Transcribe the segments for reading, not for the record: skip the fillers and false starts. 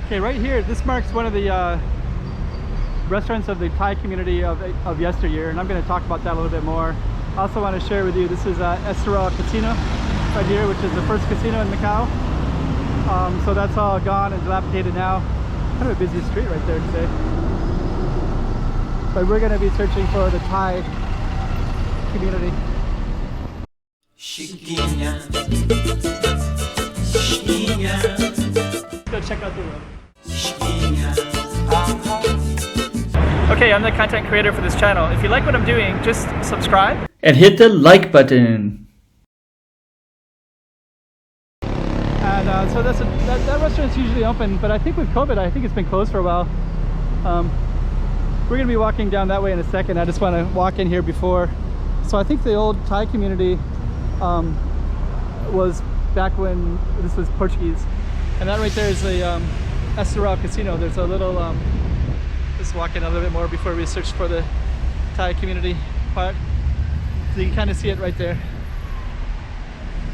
Okay, right here, this marks one of the restaurants of the Thai community of yesteryear, and I'm going to talk about that a little bit more. I also want to share with you, this is Yesteryear Casino right here, which is the first casino in Macau. So that's all gone and dilapidated now. Kind of a busy street right there today. But we're going to be searching for the Thai community. Let's go check out the room. Okay, I'm the content creator for this channel. If you like what I'm doing, just subscribe and hit the like button. And so that restaurant's usually open, but I think with COVID, I think it's been closed for a while. We're gonna be walking down that way in a second. I just want to walk in here before. So I think the old Thai community was back when this was Portuguese. And that right there is the Yesteryear Casino. There's a little, just walk in a little bit more before we search for the Thai community part. So you can kind of see it right there.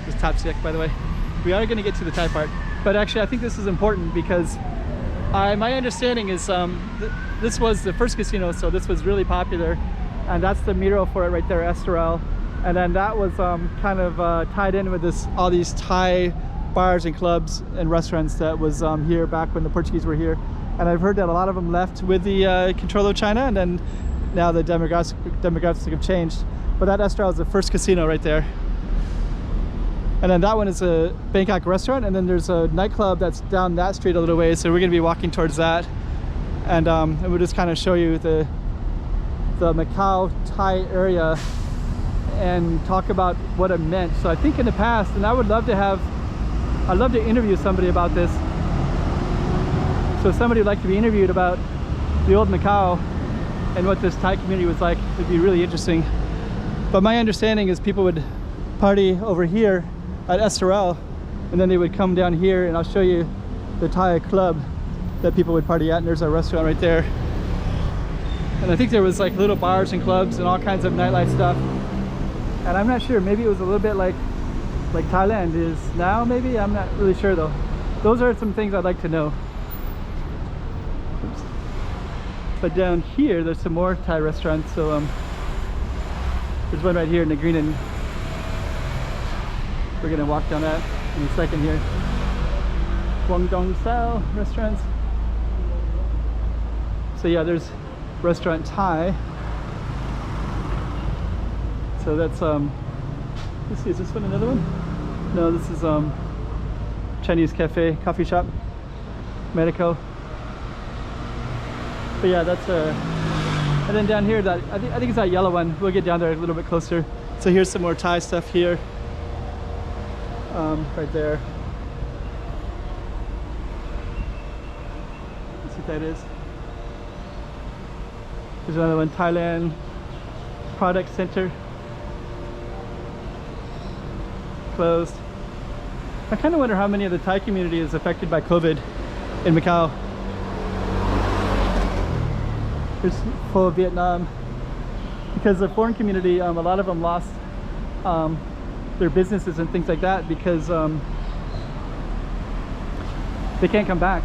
This top stick, by the way. We are going to get to the Thai part. But actually I think this is important because my understanding is this was the first casino, so this was really popular. And that's the mural for it right there, Yesteryear. And then that was kind of tied in with all these Thai bars and clubs and restaurants that was here back when the Portuguese were here. And I've heard that a lot of them left with the control of China, and then now the demographics have changed. But that Yesteryear is the first casino right there. And then that one is a Bangkok restaurant, and then there's a nightclub that's down that street a little way, so we're going to be walking towards that. And we'll just kind of show you the Macau Thai area and talk about what it meant. So I think in the past, and I'd love to interview somebody about this. So if somebody would like to be interviewed about the old Macau and what this Thai community was like, it'd be really interesting. But my understanding is people would party over here at Yesteryear, and then they would come down here, and I'll show you the Thai club that people would party at, and there's a restaurant right there. And I think there was like little bars and clubs and all kinds of nightlife stuff. And I'm not sure, maybe it was a little bit like Thailand is now, maybe? I'm not really sure though. Those are some things I'd like to know. Oops. But down here, there's some more Thai restaurants. So there's one right here in the green, and we're gonna walk down that in a second here. Guangdong style restaurants. So yeah, there's restaurant Thai. So that's let's see, is this one another one? No, this is Chinese cafe, coffee shop, Medico. But yeah, that's and then down here, that I think it's that yellow one. We'll get down there a little bit closer. So here's some more Thai stuff here, right there. Let's see what that is. There's another one, Thailand Product Center. Closed. I kind of wonder how many of the Thai community is affected by COVID in Macau. There's full of Vietnam, because the foreign community, a lot of them lost their businesses and things like that because they can't come back.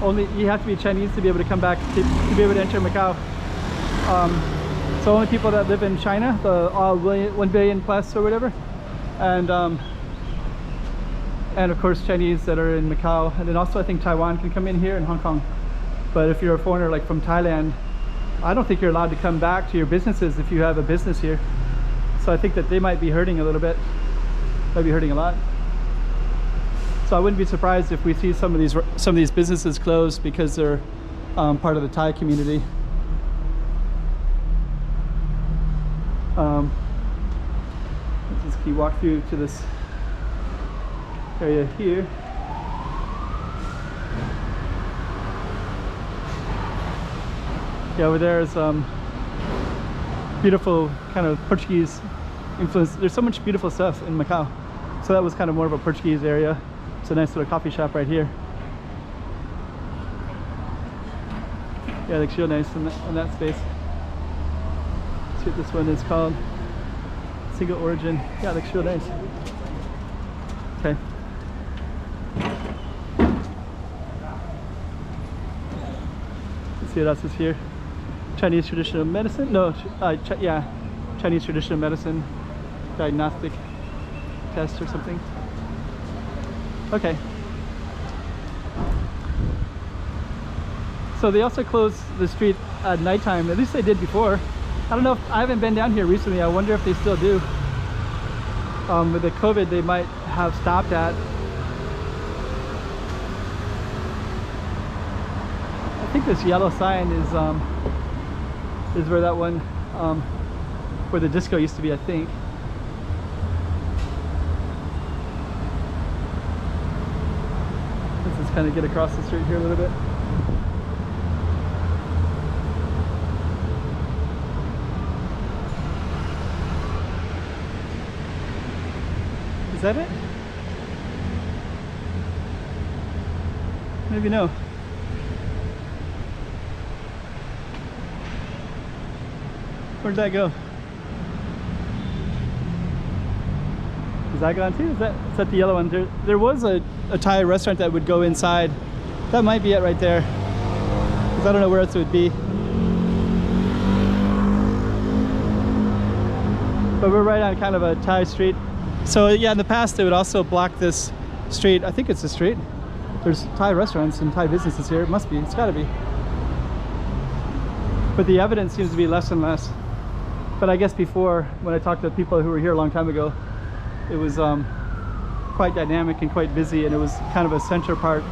Only you have to be Chinese to be able to come back to be able to enter Macau. So only people that live in China, the 1 billion plus or whatever, and of course Chinese that are in Macau, and then also I think Taiwan can come in here, and Hong Kong. But if you're a foreigner like from Thailand, I don't think you're allowed to come back to your businesses if you have a business here. So I think that they might be hurting a little bit, might be hurting a lot. So I wouldn't be surprised if we see some of these businesses closed because they're part of the Thai community. Let's just keep walk through to this area here. Yeah, over there is beautiful kind of Portuguese influence. There's so much beautiful stuff in Macau. So that was kind of more of a Portuguese area. It's a nice little coffee shop right here. Yeah, it looks real nice in that space. Let's see what this one is called. Single origin. Yeah, it looks real nice. Okay. Let's see what else is here. Chinese traditional medicine? No, yeah, Chinese traditional medicine diagnostic test or something. Okay. So they also close the street at nighttime. At least they did before. I don't know if I haven't been down here recently. I wonder if they still do. With the COVID, they might have stopped at. I think this yellow sign is where that one, where the disco used to be, I think. Let's just kind of get across the street here a little bit. Is that it? Maybe no. Where'd that go? Is that gone too? Is that the yellow one? There was a Thai restaurant that would go inside. That might be it right there. Because I don't know where else it would be. But we're right on kind of a Thai street. So yeah, in the past they would also block this street. I think it's a street. There's Thai restaurants and Thai businesses here. It must be. It's got to be. But the evidence seems to be less and less. But I guess before, when I talked to people who were here a long time ago, it was quite dynamic and quite busy, and it was kind of a center part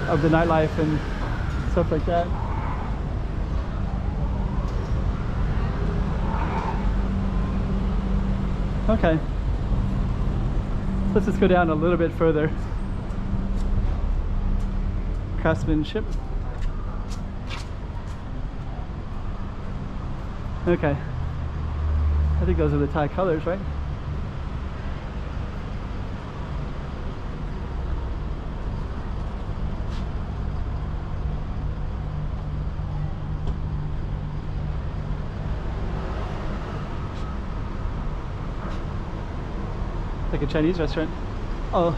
of the nightlife and stuff like that. Okay. Let's just go down a little bit further. Craftsmanship. Okay. I think those are the Thai colors, right? Like a Chinese restaurant. Oh,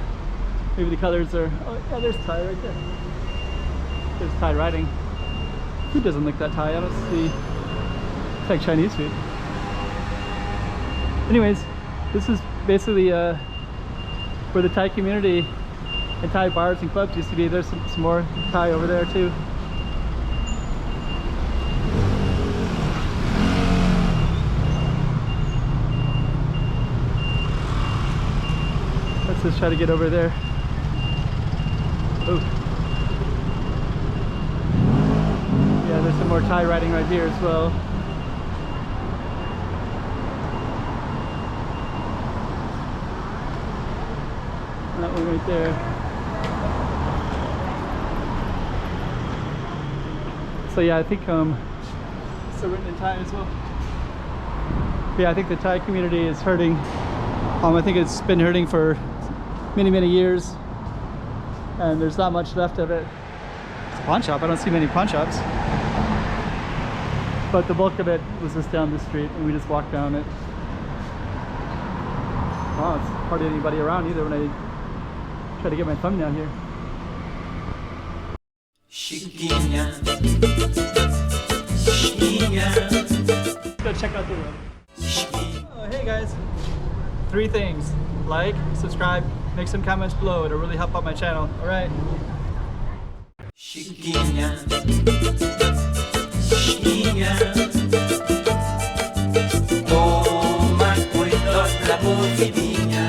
maybe the colors are, oh yeah, there's Thai right there. There's Thai writing. Food doesn't look that Thai. I don't see, it's like Chinese food. Anyways, this is basically where the Thai community and Thai bars and clubs used to be. There's some more Thai over there too. Let's just try to get over there. Oh. Yeah, there's some more Thai writing right here as well. That one right there. So yeah, I think it's written in Thai as well. Yeah, I think the Thai community is hurting. I think it's been hurting for many years, and there's not much left of it. It's a pawn shop. I don't see many pawn shops, but the bulk of it was just down the street, and we just walked down it. Oh, it's hardly anybody around either when I try to get my thumbnail here. Go check out the room. Oh, hey guys. 3 things: like, subscribe, make some comments below. It'll really help out my channel. All right. Chiquinha, chiquinha, toma cuidado da bovidinha.